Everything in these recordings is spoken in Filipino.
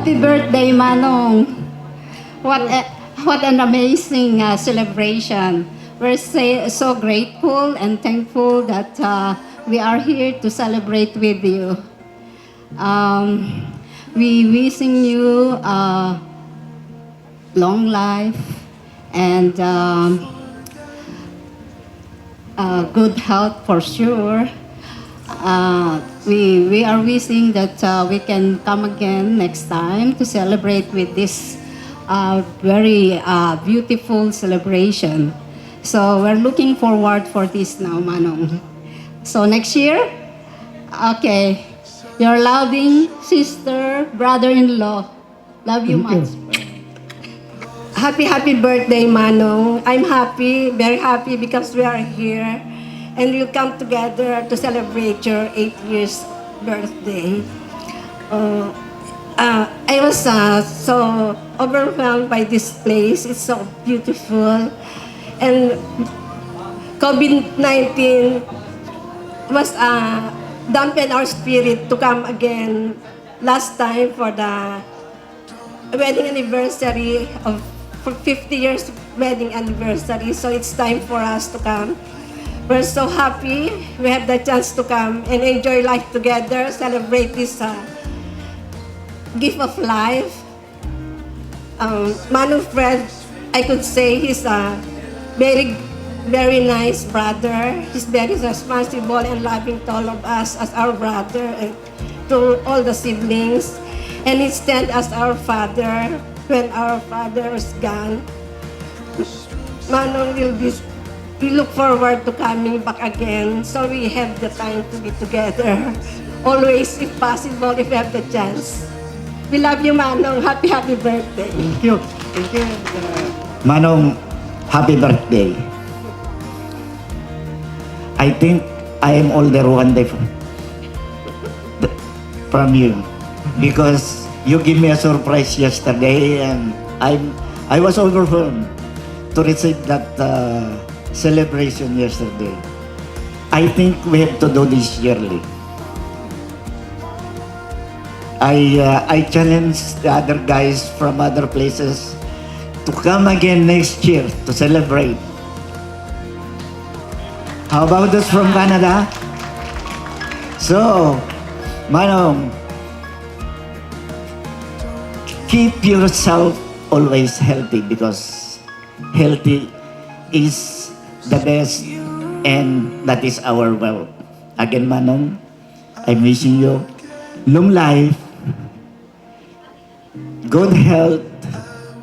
Happy birthday, Manong. What an amazing celebration. We're so grateful and thankful that we are here to celebrate with you. We wishing you long life and good health for sure. We are wishing that we can come again next time to celebrate with this very beautiful celebration. So we're looking forward for this now, Manong. So next year, okay, your loving sister, brother-in-law. Love you much. Happy birthday, Manong. I'm happy, very happy because we are here and we'll come together to celebrate your 8 years birthday. I was so overwhelmed by this place. It's so beautiful. And COVID-19 was dampened our spirit to come again last time for the wedding anniversary of for 50 years wedding anniversary. So it's time for us to come. We're so happy we have the chance to come and enjoy life together, celebrate this gift of life. Manu Fred, I could say he's a very nice brother. He's very responsible and loving to all of us as our brother and to all the siblings. And he stands as our father when our father is gone. Manong we look forward to coming back again so we have the time to be together. Always, if possible, if we have the chance. We love you, Manong. Happy birthday. Thank you. Thank you. Manong, happy birthday. I think I am older one day from you because you give me a surprise yesterday and I was overwhelmed to receive that celebration yesterday. I think we have to do this yearly. I challenge the other guys from other places to come again next year to celebrate. How about those from Canada? So, Manong, keep yourself always healthy because healthy is the best and that is our wealth. Again, Manong, I'm wishing you long life, good health.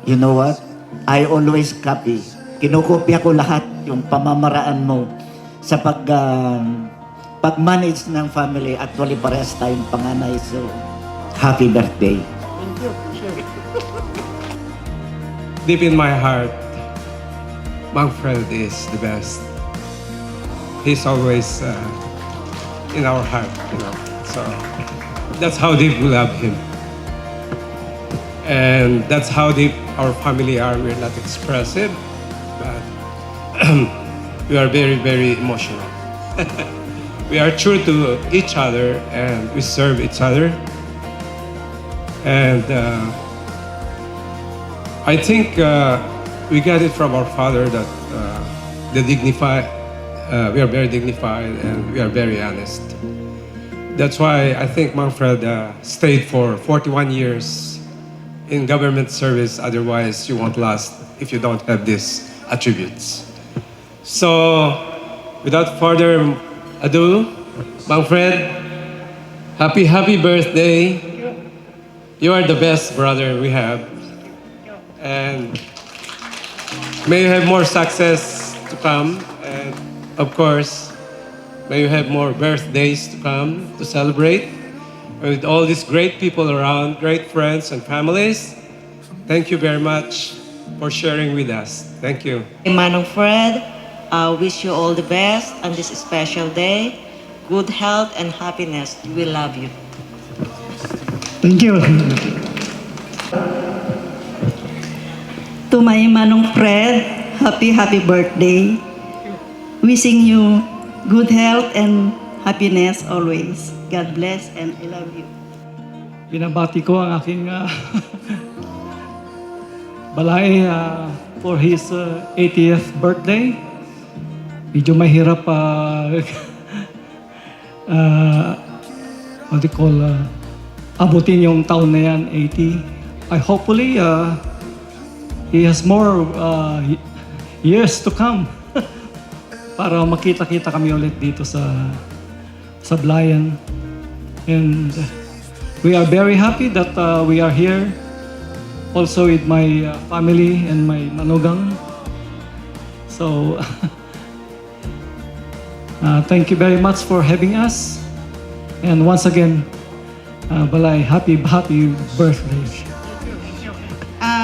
You know what? I always copy. Kinukopya ko lahat yung pamamaraan mo sa pag-manage ng family. Actually, parehas tayong panganay. So, happy birthday. Thank you. Deep in my heart, Manfred is the best. He's always in our heart, you know. So that's how deep we love him. And that's how deep our family are. We're not expressive, but we are very, very emotional. We are true to each other and we serve each other. And I think we got it from our father that we are very dignified and we are very honest. That's why I think Manfred stayed for 41 years in government service. Otherwise, you won't last if you don't have these attributes. So, without further ado, Manfred, happy birthday. You are the best brother we have. And may you have more success to come. And of course, may you have more birthdays to come to celebrate. With all these great people around, great friends and families, thank you very much for sharing with us. Thank you. Manong Fred, I wish you all the best on this special day. Good health and happiness. We love you. Thank you. To my Manong Fred, happy birthday. Wishing you good health and happiness always. God bless and I love you. binabati ko ang aking balay for his 80th birthday. Medyo mahirap what do you call, abutin yung taon na yan, 80. Hopefully, he has more years to come para makita-kita kami ulit dito sa Sablayan. And we are very happy that we are here also with my family and my manugang. So, thank you very much for having us. And once again, Balay, happy birthday.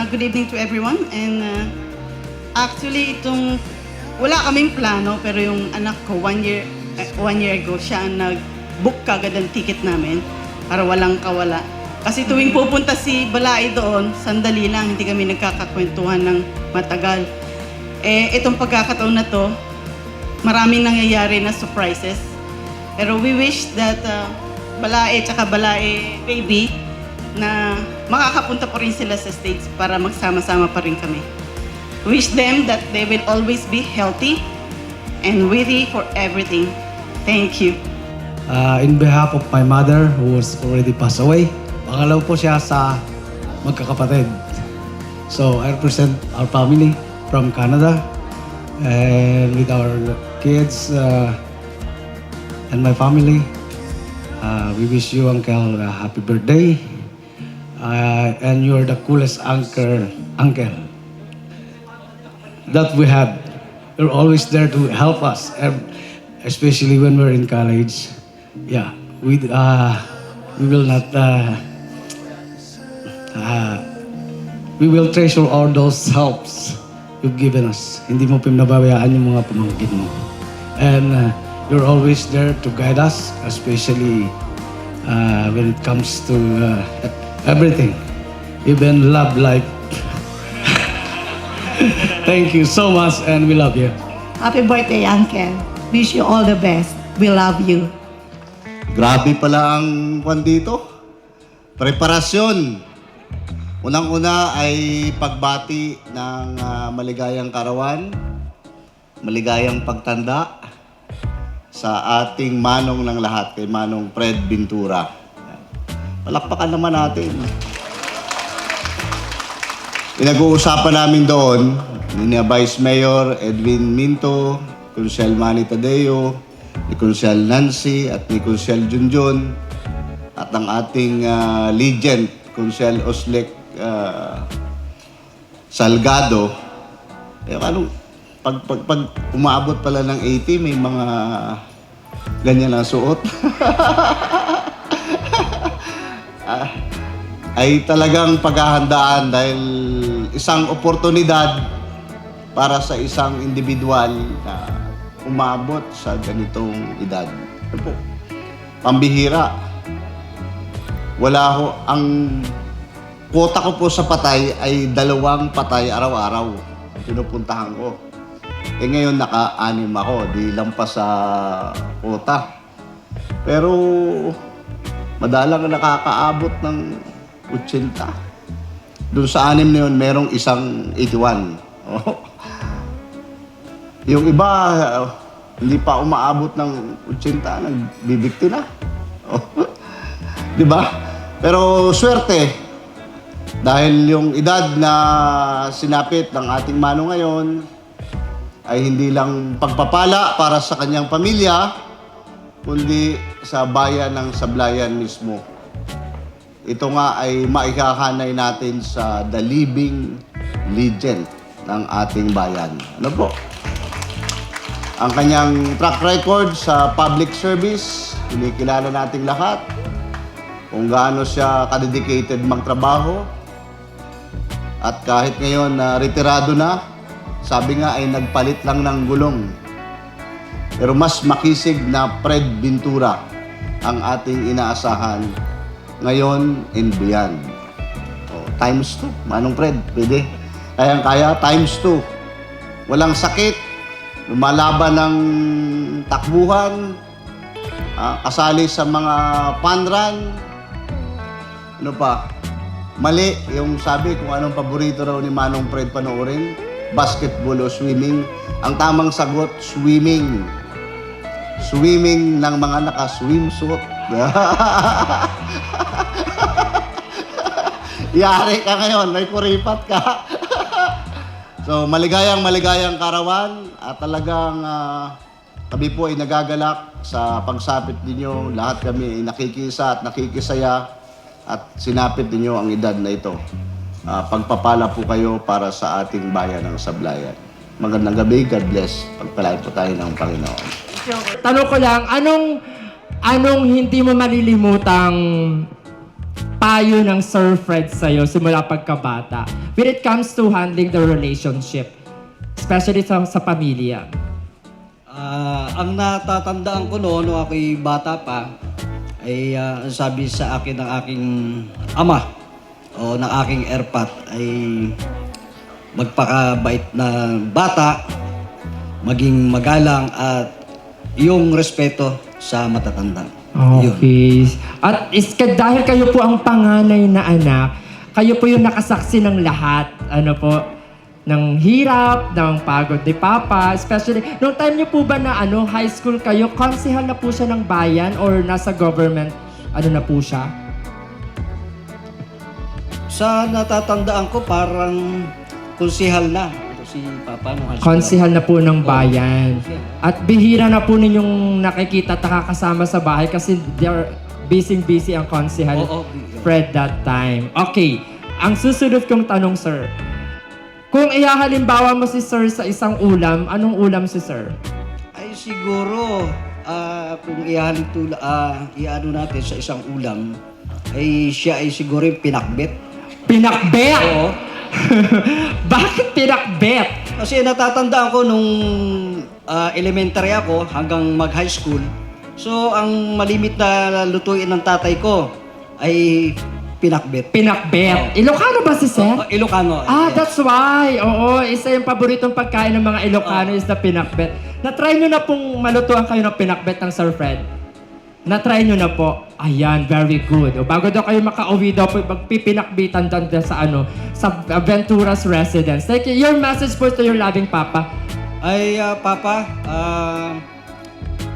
Good evening to everyone. And actually, wala kaming plano, pero yung anak ko, one year ago, siya ang nag-book kagad ang ticket namin para walang kawala. Kasi tuwing pupunta si Balay doon, sandali lang, hindi kami nagkakakwentuhan ng matagal. Itong pagkakataon na to, maraming nangyayari na surprises. Pero we wish that Balay tsaka Balay baby na makakapunta pa rin sila sa States para magsama-sama pa rin kami. Wish them that they will always be healthy and ready for everything. Thank you. In behalf of my mother who was already passed away, pangalaw po siya sa magkakapatid. So I represent our family from Canada and with our kids and my family. We wish you, Uncle, a happy birthday. And you're the coolest uncle that we have. You're always there to help us, especially when we're in college. Yeah, we will not. We will treasure all those helps you've given us. Hindi mo pinababayaan yung mga pamangkin mo. And you're always there to guide us, especially when it comes to everything, even love life. Thank you so much and we love you. Happy birthday, Uncle. Wish you all the best. We love you. Grabe pala ang kwan dito. Preparasyon. Unang-una ay pagbati ng maligayang karawan, maligayang pagtanda sa ating manong ng lahat, kay Manong Fred Bintura. Palakpakan naman natin. Pinag-uusapan namin doon ni Vice Mayor Edwin Minto, Consel Manny Tadeo, ni Consel Nancy at ni Consel Junjun at ang ating legend, Consel Oslek Salgado. Pag umabot pala ng 80, may mga ganyan na suot. Ay talagang paghahandaan dahil isang oportunidad para sa isang individual na umabot sa ganitong edad. Ano po? Pambihira. Wala ho. Ang quota ko po sa patay ay 2 patay araw-araw. Pinupuntahan ko. Ngayon naka-6 ako. Di lampas sa quota. Pero madalang nakakaabot ng 80. Doon sa 6 na yun, merong isang 81. Oh. Yung iba, hindi pa umaabot ng 80, nagbibikti na. Oh. Di ba? Pero swerte, dahil yung edad na sinapit ng ating mano ngayon ay hindi lang pagpapala para sa kanyang pamilya, kundi sa bayan ng Sablayan mismo. Ito nga ay maikahanay natin sa the living legend ng ating bayan. Ano po? Ang kanyang track record sa public service, kinikilala nating lahat. Kung gaano siya kadedicated magtrabaho. At kahit ngayon na retirado na, sabi nga ay nagpalit lang ng gulong. Pero mas makisig na Fred Bintura ang ating inaasahan ngayon and beyond. Times 2. Manong Fred, pwede. Kayang-kaya, times 2. Walang sakit, lumalaban ng takbuhan, kasali sa mga fun run, Ano pa? Mali yung sabi kung anong paborito raw ni Manong Fred panoorin. Basketball o swimming. Ang tamang sagot, swimming. Swimming ng mga naka-swimsuit. Yari ka ngayon, may kuripat ka. So, maligayang karawan at talagang kami po ay nagagalak sa pagsapit ninyo. Lahat kami ay nakikisa at nakikisaya at sinapit ninyo ang edad na ito. Pagpapala po kayo para sa ating bayan ng Sablayan. Magandang gabi, God bless. Pagpalain po tayo ng Panginoon. Tanong ko lang, anong hindi mo malilimutang payo ng Sir Fred sa'yo simula pagkabata when it comes to handling the relationship, especially sa pamilya? Ang natatandaan ko noon, nung ako'y bata pa, ay sabi sa akin ng aking ama o ng aking erpat ay magpakabait na bata, maging magalang at yung respeto sa matatanda. Yun. Okay. At dahil kayo po ang panganay na anak, kayo po yung nakasaksi ng lahat, ng hirap, ng pagod ni Papa, especially, nung time niyo po ba na high school kayo, konsehal na po siya ng bayan or nasa government, na po siya? Sa natatandaan ko, parang konsehal na. Si Papa nung high school. Konsehal na po ng bayan. At bihira na po ninyong nakikita at nakakasama sa bahay kasi they're busy ang konsehal Fred that time. Okay, ang susunod kong tanong, sir. Kung ihahalimbawa mo si sir sa isang ulam, anong ulam si sir? Ay siguro, kung iano natin sa isang ulam, ay siya ay siguro yung pinakbet. Pinakbet? Oo. Bakit pinakbet? Kasi natatandaan ko nung elementary ako hanggang mag-high school. So, ang malimit na lutuin ng tatay ko ay pinakbet. Pinakbet. Oh. Ilocano ba si Seth? Ilocano. Ah, yes. that's why. Oo, isa yung paboritong pagkain ng mga Ilocano is the pinakbet. Na-try nyo na pong malutuan kayo ng pinakbet ng Sir Fred? Na-try nyo na po. Ayan, very good. O, bago daw kayo makauwi daw po, magpipinakbitan doon sa Ventura's residence. Like, your message po to your loving Papa. Ay, Papa,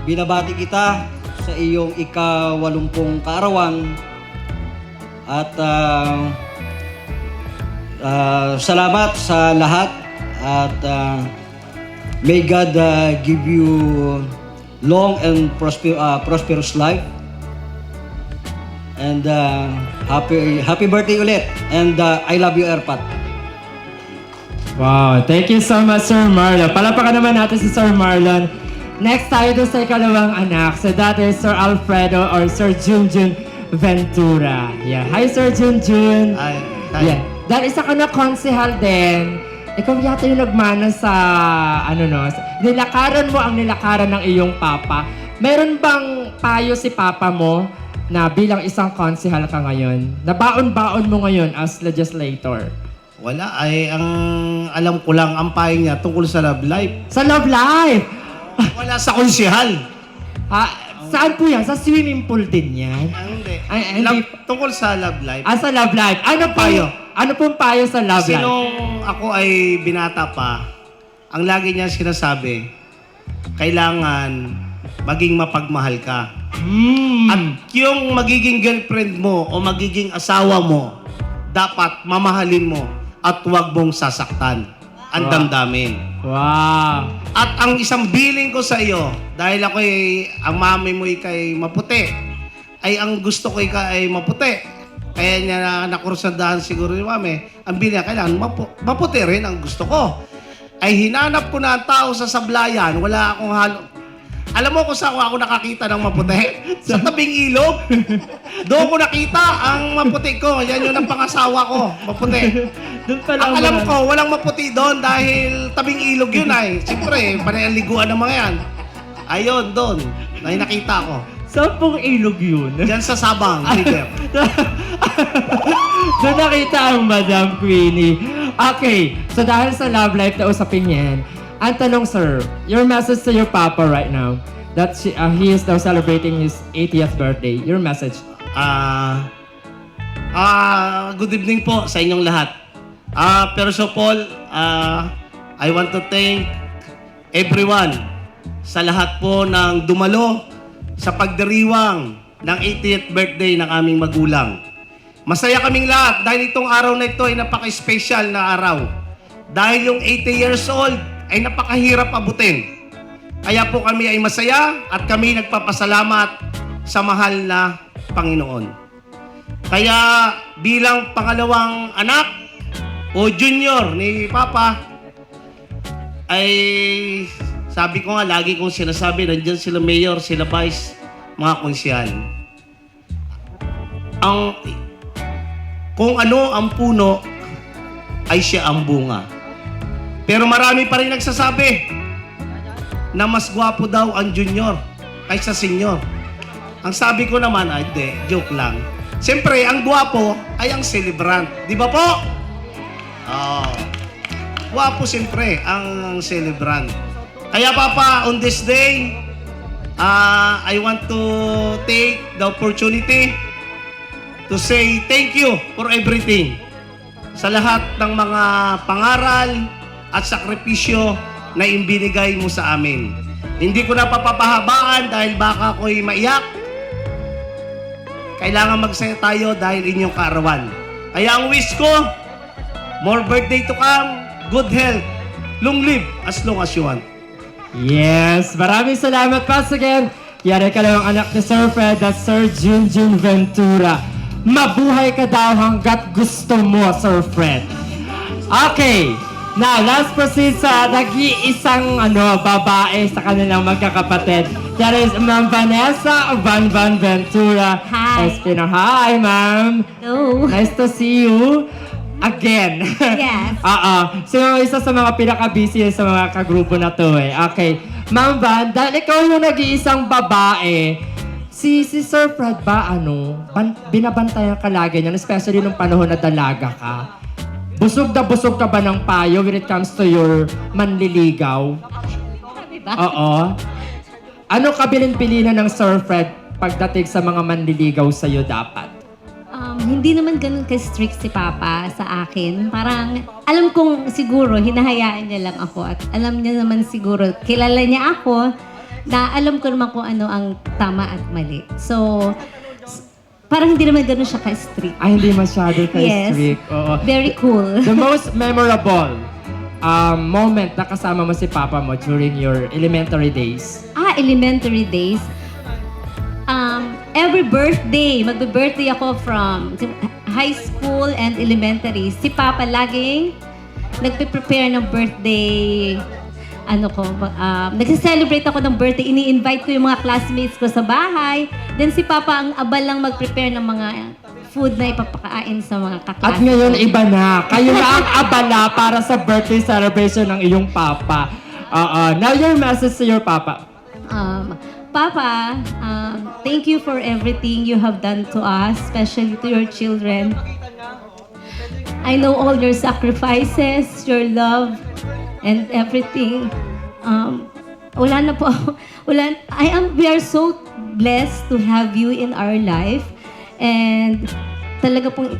binabati kita sa iyong ika-80 kaarawan at salamat sa lahat at may God give you long and prosperous life. And happy birthday ulit. And I love you, Erpat. Wow, thank you so much, Sir Marlon. Palapakan naman natin si Sir Marlon. Next tayo doon sa ikalawang anak. So that is Sir Alfredo or Sir Junjun Ventura. Yeah. Hi, Sir Junjun. Hi. Yeah. Dahil isa ka na konsehal din, ikaw yata yung nagmana sa, nilakaran mo ang nilakaran ng iyong papa. Meron bang payo si papa mo na bilang isang konsehal ka ngayon? Nabaon-baon mo ngayon as legislator? Wala, ay ang alam ko lang ang payo niya tungkol sa love life. Sa love life? Wala sa konsehal. Saan po yan? Sa swimming pool din yan? Hindi. Hindi. Tungkol sa love life. Sa love life. Ano payo? Ano pong payo sa love Kasi life? nung ako ay binata pa, ang lagi niya sinasabi, kailangan maging mapagmahal ka. At yung magiging girlfriend mo o magiging asawa mo, dapat mamahalin mo at huwag mong sasaktan ang damdamin. Wow. At ang isang billing ko sa iyo, dahil ako ang mami mo ikay maputi, ay ang gusto ko ay maputi. Kaya niya nakursandahan siguro ni mami, ang billing niya, kailangan maputi rin ang gusto ko. Ay hinanap ko na ang tao sa Sablayan, wala akong Alam mo kung saan ako nakakita ng maputi? Sa tabing ilog. Doon ko nakita ang maputi ko. Yan yung ang pangasawa ko, maputi. Ang alam ko, walang maputi doon dahil tabing ilog yun ay. Siyempre, panay ang liguan ng mga yan. Ayun, doon. Nakita ko. Saan pong ilog yun? Diyan sa Sabang, River. Doon nakita ang Madam Queenie. Okay, so dahil sa love life na usapin yan, ang tanong, sir, your message to your papa right now, that he is now celebrating his 80th birthday. Your message? Good evening po sa inyong lahat. First of all, I want to thank everyone sa lahat po ng dumalo sa pagdiriwang ng 80th birthday ng aming magulang. Masaya kaming lahat dahil itong araw na ito ay napaka-special na araw. Dahil yung 80 years old ay napakahirap abutin. Kaya po kami ay masaya at kami nagpapasalamat sa mahal na Panginoon. Kaya bilang pangalawang anak o junior ni Papa, ay sabi ko nga, lagi kong sinasabi, nandiyan sila mayor, sila vice, mga konsyal. Kung ano ang puno, ay siya ang bunga. Pero marami pa rin nagsasabi na mas gwapo daw ang junior kaysa senior. Ang sabi ko naman, ay de, joke lang. Siyempre, ang gwapo ay ang celebrant. Di ba po? Gwapo siyempre ang celebrant. Kaya Papa, on this day, I want to take the opportunity to say thank you for everything. Sa lahat ng mga pangaral at sakripisyo na ibinigay mo sa amin. Hindi ko na papapahabaan dahil baka ako'y maiyak. Kailangan magsaya tayo dahil inyong kaarawan. Kaya ang wish ko, more birthday to come, good health, long live as long as you want. Yes, maraming salamat once again. Yan ay kalawang anak ni Sir Fred at Sir Junjun Ventura. Mabuhay ka daw hanggat gusto mo, Sir Fred. Okay, now let's proceed sa nag-iisang babae sa kanilang magkakapatid. That is Ma'am Vanessa Van Ventura. Hi. Espino. Hi, Ma'am. Hello. Nice to see you again. Yes. So, isa sa mga pinaka-busy sa mga kagrupo na to eh. Okay. Ma'am Van, dahil ikaw yung nag-iisang babae, si Sir Fred ba, binabantayan ka lagi niyan, especially nung panahon na dalaga ka? Busog ka ba ng payo when it comes to your manliligaw? Diba? Oo. Ano kabilin-pilinan ng Sir Fred pagdating sa mga manliligaw sa'yo dapat? Hindi naman ganun ka-strict si Papa sa akin. Parang, alam kong siguro, hinahayaan niya lang ako. At alam niya naman siguro, kilala niya ako, na alam ko naman kung ano ang tama at mali. So, parang hindi naman ganun siya ka-strict. Ay, hindi masyado ka-strict. Yes. Oo. Very cool. The most memorable moment na kasama mo si Papa mo during your elementary days? Elementary days. Every birthday, magbe-birthday ako from high school and elementary. Si Papa laging nagpe-prepare ng birthday, nagse-celebrate ako ng birthday. Ini-invite ko yung mga classmates ko sa bahay. Then si Papa ang abal lang mag-prepare ng mga food na ipapakain sa mga kaklase. At ngayon, iba na. Kayo na ang abala para sa birthday celebration ng iyong Papa. Now your message to your Papa. Papa, thank you for everything you have done to us, especially to your children. I know all your sacrifices, your love, and everything. We are so blessed to have you in our life. And talaga pong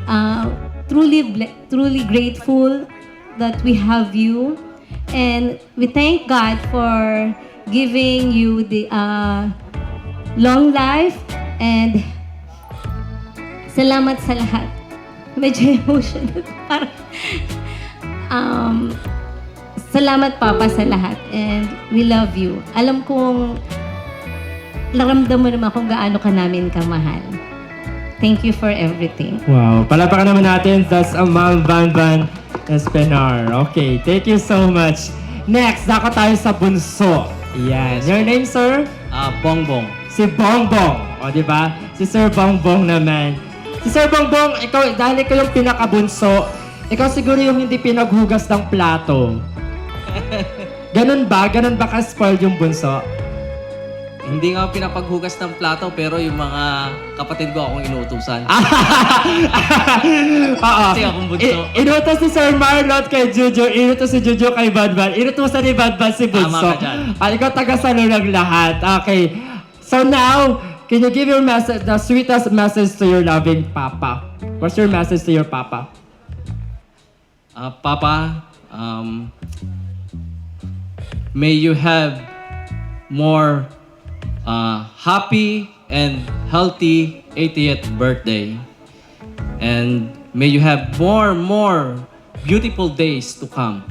truly grateful that we have you. And we thank God for giving you the long life, and salamat sa lahat. Medyo emotional. Salamat Papa sa lahat, and we love you. Alam kong naramdam mo naman kung gaano ka namin kamahal. Thank you for everything. Wow. Palapakan naman natin. That's Ma'am Van Espenar. Okay. Thank you so much. Next, dako tayo sa bunso. Yan. Your name, sir? Bongbong. Si Bongbong. O, di ba? Si Sir Bongbong naman. Si Sir Bongbong, dahil ikaw yung pinakabunso, ikaw siguro yung hindi pinaghugas ng plato. Ganun ba? Ganun ba ka-spoiled yung bunso? Hindi nga pinapaghugas ng plato, pero yung mga kapatid ko akong inuutusan. Oo. Kasi akong bunso. Inutos si Sir Marlon kay Juju, inutos si Juju kay Badbad, inutosan ni Badbad si bunso. Tama ka dyan. Ikaw taga-salo ng lahat. Okay. So now, can you give your message, the sweetest message to your loving Papa? What's your message to your papa? Papa, may you have more happy and healthy 80th birthday. And may you have more beautiful days to come.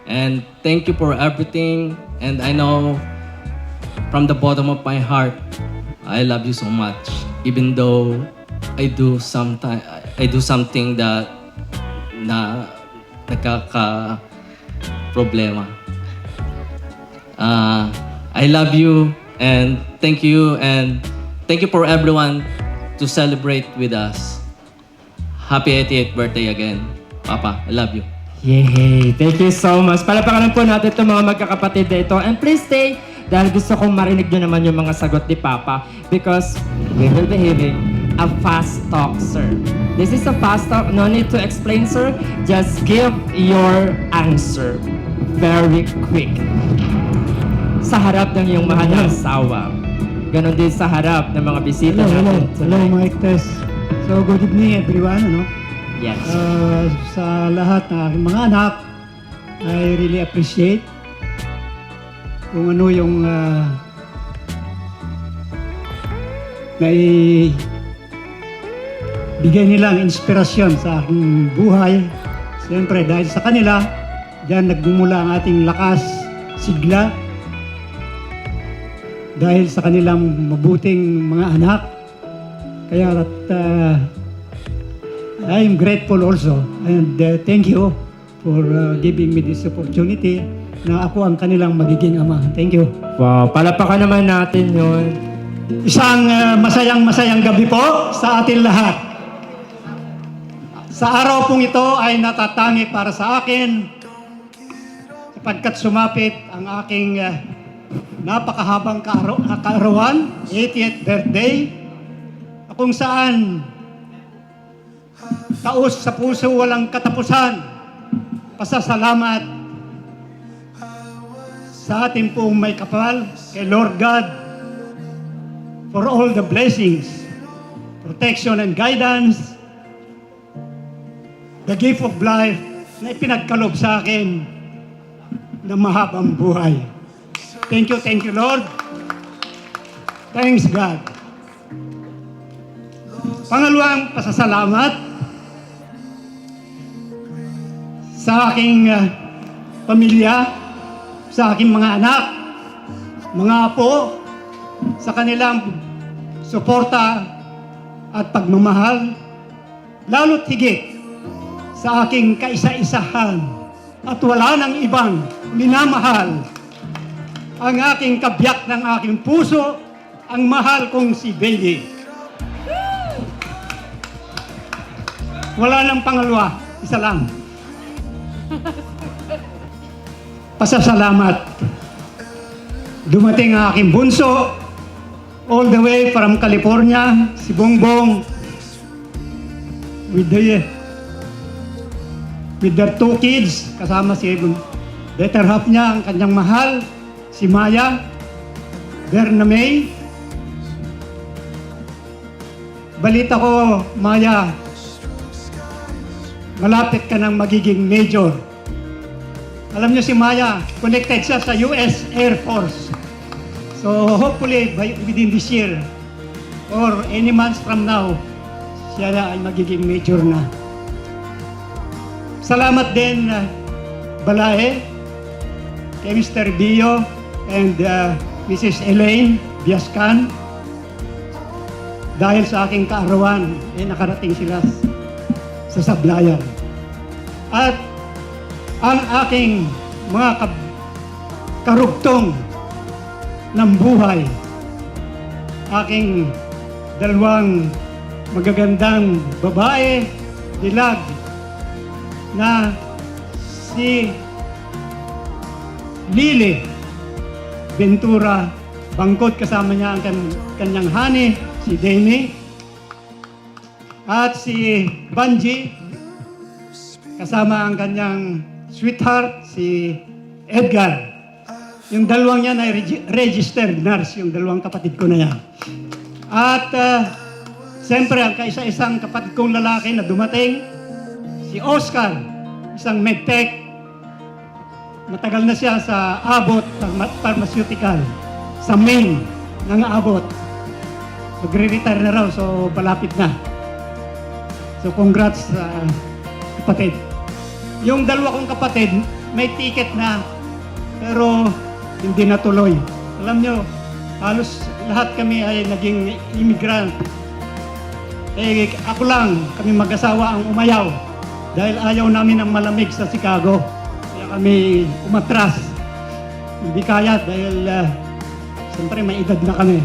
And thank you for everything. And I know from the bottom of my heart, I love you so much. Even though I do something that nagkaka-problema. I love you and thank you for everyone to celebrate with us. Happy 88th birthday again. Papa, I love you. Yay! Thank you so much. Palapakan po natin itong mga magkakapatid na ito. And please stay dahil gusto kong marinig nyo naman yung mga sagot ni Papa because we will be having a fast talk, sir. This is a fast talk. No need to explain, sir. Just give your answer. Very quick. Sa harap ng iyong mahal na asawa. Ganon din sa harap ng mga bisita natin. Hello, Mike Tess. So, good evening everyone. Yes. Sa lahat ng aking mga anak, I really appreciate kung ano yung bigay nilang inspirasyon sa aking buhay. Siyempre, dahil sa kanila, diyan nagmumula ang ating lakas, sigla. Dahil sa kanilang mabuting mga anak. Kaya I am grateful also and thank you for giving me this opportunity na ako ang kanilang magiging ama. Thank you. Wow, palapakan naman natin yun. Isang masayang gabi po sa atin lahat. Sa araw pong ito ay natatangi para sa akin sapagkat sumapit ang aking napakahabang kaarawan, 80th birthday, kung saan taos sa puso walang katapusan, pasasalamat sa ating pong may kapal kay Lord God for all the blessings, protection and guidance, the gift of life na ipinagkalob sa akin ng mahabang buhay. Thank you Lord. Thanks God. Pangalawang pasasalamat sa aking pamilya, sa aking mga anak, mga apo, sa kanilang suporta at pagmamahal, lalo't higit sa aking kaisa-isahan at wala nang ibang minamahal ang aking kabiyak ng aking puso, ang mahal kong si Baby. Wala nang pangalawa, isa lang. Pasasalamat. Dumating ang aking bunso, all the way from California, si Bongbong, with their two kids, kasama si better half niya, ang kanyang mahal, si Maya, Berna May. Balita ko, Maya, malapit ka nang magiging major. Alam niyo si Maya, connected siya sa US Air Force. So hopefully within this year or any months from now, siya na ay magiging major na. Salamat din Balae, kay Mr. Bio and Mrs. Elaine Biascan. Dahil sa aking kaarawan, nakarating sila sa Sablayan. At ang aking mga karugtong ng buhay, aking dalawang magagandang babae, dilag, na si Lily Ventura Bangkot, kasama niya ang kanyang honey, si Demi, at si Banji, kasama ang kanyang sweetheart, si Edgar. Yung dalawang yan ay registered nurse, yung dalawang kapatid ko na yan. At Siyempre, ang kaisa-isang kapatid kong lalaki na dumating, si Oscar, isang medtech. Matagal na siya sa Abbott Pharmaceutical, sa Maine ng Abbott. Magre-retire na raw, so palapit na. So congrats sa kapatid. Yung dalawa kong kapatid, may ticket na, pero hindi natuloy. Alam nyo, halos lahat kami ay naging immigrant. Eh, ako lang, kami mag-asawa ang umayaw dahil ayaw namin ng malamig sa Chicago. Kaya kami umatras. Hindi kaya dahil siyempre may edad na kami.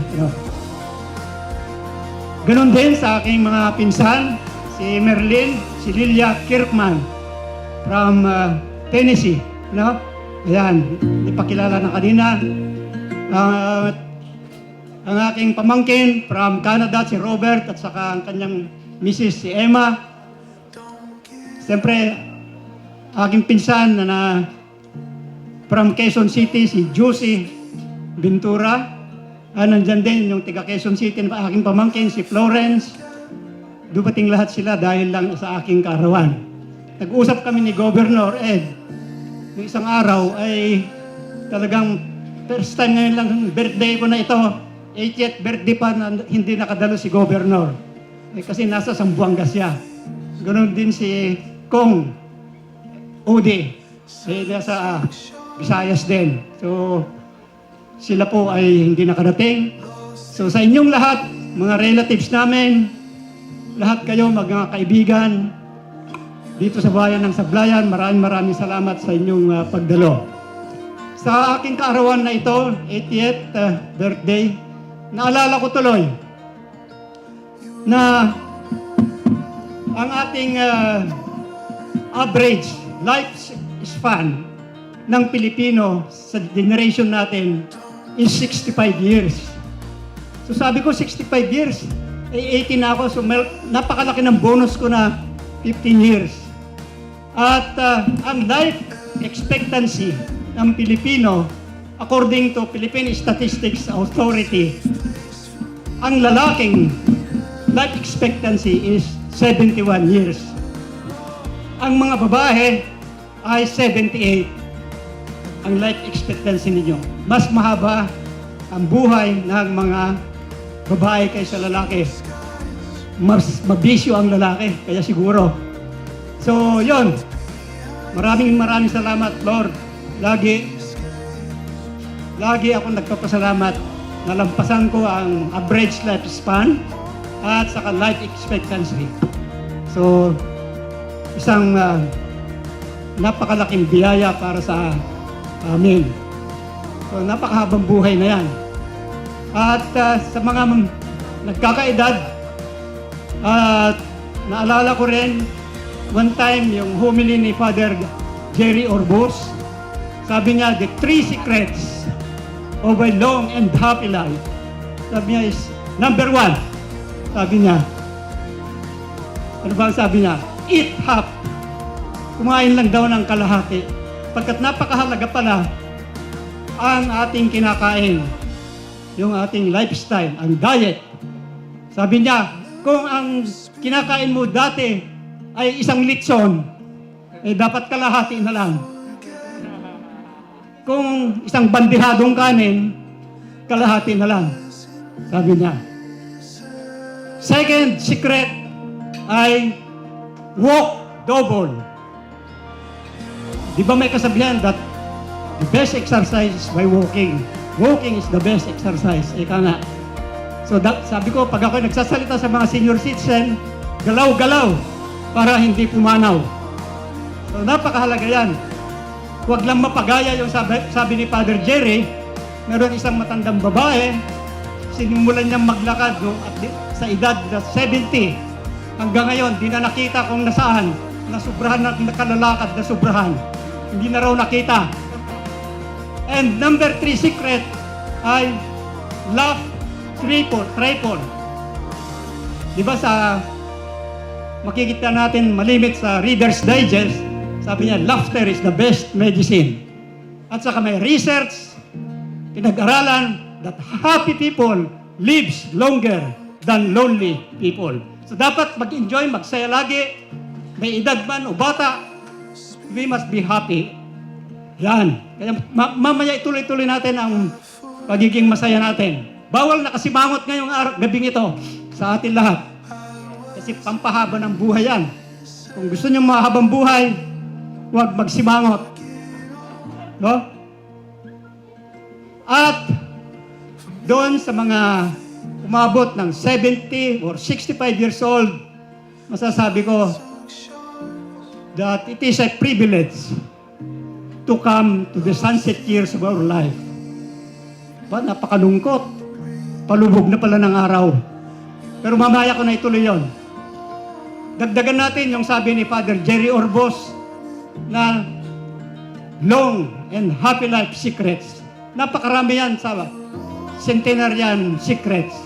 Ganon din sa aking mga pinsan, si Merlin, si Lilia Kirkman from Tennessee. Ayan, ipakilala na kanina. Ang aking pamangkin from Canada, si Robert, at saka ang kanyang misis, si Emma. Siyempre, aking pinsan na from Quezon City, si Juicy Ventura. Nandyan din yung taga Quezon City na aking pamangkin, si Florence. Dumating lahat sila dahil lang sa aking kaarawan. Nag-usap kami ni Governor Ed. Yung isang araw ay talagang first time ngayon lang birthday ko na ito. 80th birthday pa na hindi nakadalo si Governor. Kasi nasa Zamboanga siya. Ganon din si Kong Udi. Nasa Visayas din. So, sila po ay hindi nakarating. So, sa inyong lahat, mga relatives namin, lahat kayo, mga kaibigan, dito sa bayan ng Sablayan, maraming salamat sa inyong pagdalo. Sa aking kaarawan na ito, 80th birthday, naalala ko tuloy na ang ating average lifespan ng Pilipino sa generation natin is 65 years. So sabi ko 65 years, 80 na ako, so napakalaki ng bonus ko na 15 years. At ang life expectancy ng Pilipino, according to Philippine Statistics Authority, ang lalaking life expectancy is 71 years. Ang mga babae ay 78 ang life expectancy ninyo. Mas mahaba ang buhay ng mga babae kaysa lalaki. Mas mabisyo ang lalaki, kaya siguro. So, yon. Maraming salamat, Lord. Lagi ako nagpapasalamat. Nalampasan ko ang average lifespan at saka life expectancy. So, isang napakalaking biyaya para sa amin. So, napakahabang buhay na yan. At sa mga nagkakaedad, naalala ko rin, one time, yung homily ni Father Jerry Orbos, sabi niya, the 3 secrets of a long and happy life. Sabi niya is, number 1, sabi niya, ano ba sabi niya? Eat half. Kumain lang daw ng kalahati. Pagkat napakahalaga pala ang ating kinakain, yung ating lifestyle, ang diet. Sabi niya, kung ang kinakain mo dati ay 1 litson, dapat kalahati na lang. Kung 1 bandihadong kanin, kalahati na lang. Sabi niya. Second secret ay walk double. Di ba may kasabihan that the best exercise is by walking. Walking is the best exercise. Ika nga. So sabi ko, pag ako nagsasalita sa mga senior citizen, galaw-galaw para hindi pumanaw. So napakahalaga yan. Huwag lang mapagaya yung sabi ni Father Jerry, meron isang matandang babae, sinimulan niyang maglakad sa edad na 70. Hanggang ngayon, di na nakita kung nasaan. Nasubrahan na nakalalakad na subrahan. Hindi na raw nakita. And number 3 secret ay laugh triple. Di ba sa makikita natin malimit sa Reader's Digest, sabi niya, laughter is the best medicine. At saka may research, pinag-aralan that happy people lives longer than lonely people. So dapat mag-enjoy, magsaya lagi, may edad man o bata, we must be happy. Yan. Kaya mamaya ituloy-tuloy natin ang pagiging masaya natin. Bawal nakasimangot ngayong gabing ito sa atin lahat. Kasi pampahaba ng buhay yan. Kung gusto nyo mahabang buhay, huwag magsimangot. No? At doon sa mga umabot ng 70 or 65 years old, masasabi ko that it is a privilege to come to the sunset years of our life. Napakalungkot. Palubog na pala ng araw. Pero mamaya ko na ituloy yon. Dagdagan natin yung sabi ni Father Jerry Orbos na long and happy life secrets. Napakarami yan sa centenarian secrets.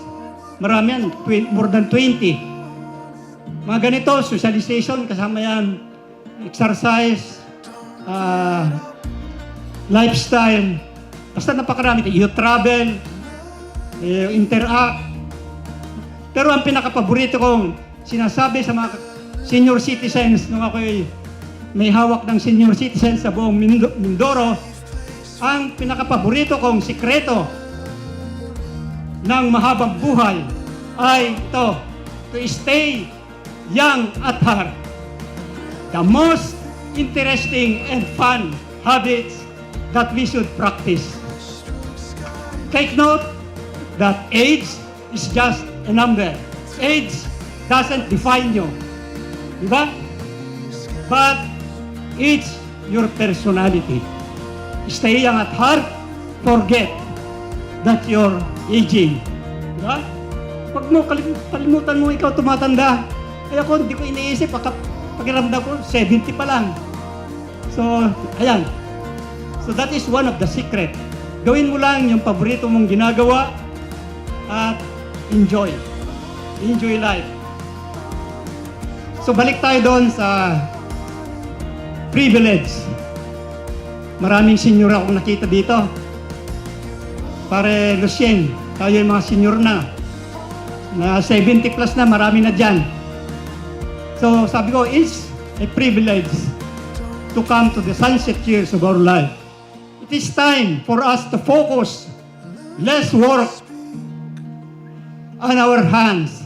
Marami yan, more than 20. Mga ganito, socialization, kasama yan, exercise, lifestyle, basta napakarami. You travel, interact. Pero ang pinakapaborito kong sinasabi sa mga senior citizens nung ako'y may hawak ng senior citizens sa buong Mindoro, ang pinakapaborito kong sikreto ng mahabang buhay ay ito, to stay young at heart. The most interesting and fun habits that we should practice. Take note that age is just a number. Age doesn't define you. Diba? But it's your personality. Stay young at heart, forget that you're aging. Diba? Huwag mo kalimutan mo ikaw tumatanda. Kaya ako, hindi ko iniisip, pakiramdam ko, 70 pa lang. So, ayan. So that is one of the secret. Gawin mo lang yung paborito mong ginagawa at enjoy. Enjoy life. So balik tayo doon sa privilege. Maraming senior akong nakita dito. Pare Lucien, tayo yung mga senior na 70 plus na, marami na dyan. So sabi ko, it's a privilege to come to the sunset years of our life. It is time for us to focus less work on our hands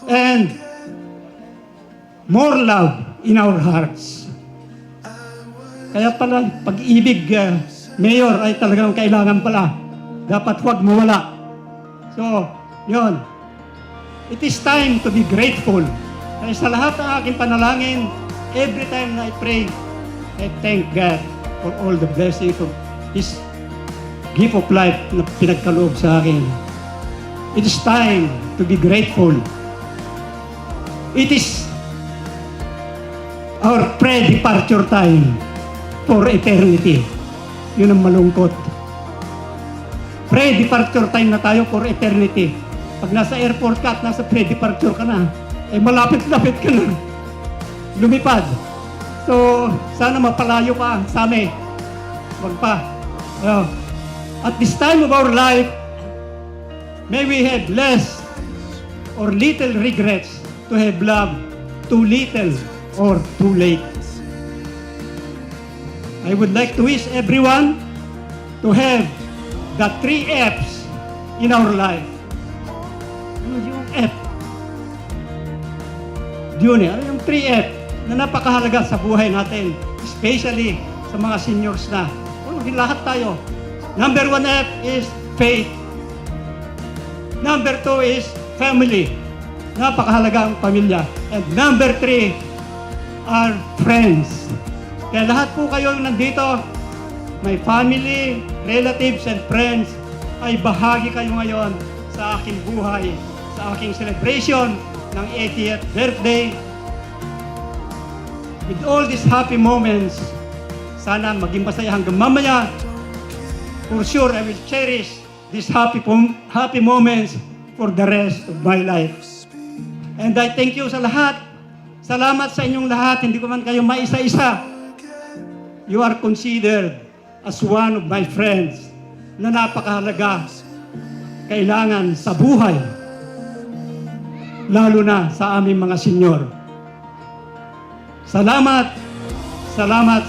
and more love in our hearts. Kaya pala, pag-ibig, Mayor, ay talagang kailangan pala. Dapat huwag mawala. So, yon. It is time to be grateful. Kaya sa lahat ng aking panalangin, every time na I pray, I thank God for all the blessings of His gift of life na pinagkaloob sa akin. It is time to be grateful. It is our pre-departure time for eternity. Yun ang malungkot. Pre-departure time na tayo for eternity. Pag nasa airport ka at nasa pre-departure ka na, eh malapit-lapit ka na. Lumipad. So, sana mapalayo pa sa amin. Wag pa. At this time of our life, may we have less or little regrets to have loved too little or too late. I would like to wish everyone to have the 3 F's in our life. Ano yung F? Yun eh. Ano yung 3 F na napakahalaga sa buhay natin, especially sa mga seniors na. Lahat tayo. Number 1 F is faith. Number 2 is family. Napakahalaga ang pamilya. And number 3 are friends. Kaya lahat po kayo nandito, my family, relatives, and friends, ay bahagi kayo ngayon sa aking buhay, sa aking celebration ng 80th birthday. With all these happy moments, sana maging masaya hanggang mamaya. For sure, I will cherish these happy moments for the rest of my life. And I thank you sa lahat. Salamat sa inyong lahat. Hindi ko man kayo maisa-isa. You are considered as one of my friends na napakahalaga kailangan sa buhay, lalo na sa aming mga senyor. Salamat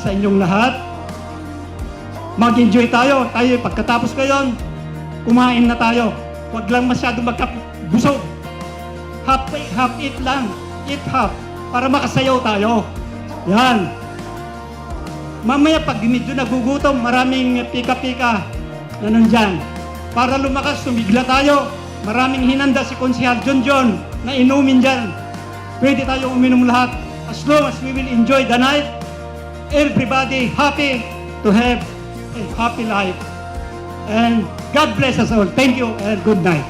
sa inyong lahat. Mag-enjoy tayo. Pagkatapos ko yun, kumain na tayo. Huwag lang masyado magkabusog. Half eat lang. Eat half. Para makasayaw tayo. Yan. Mamaya pag medyo nagugutom, maraming pika-pika na nandyan. Para lumakas, sumigla tayo. Maraming hinanda si Konsehal John na inumin dyan. Pwede tayo uminom lahat. As long as we will enjoy the night, everybody happy to have a happy life. And God bless us all. Thank you and good night.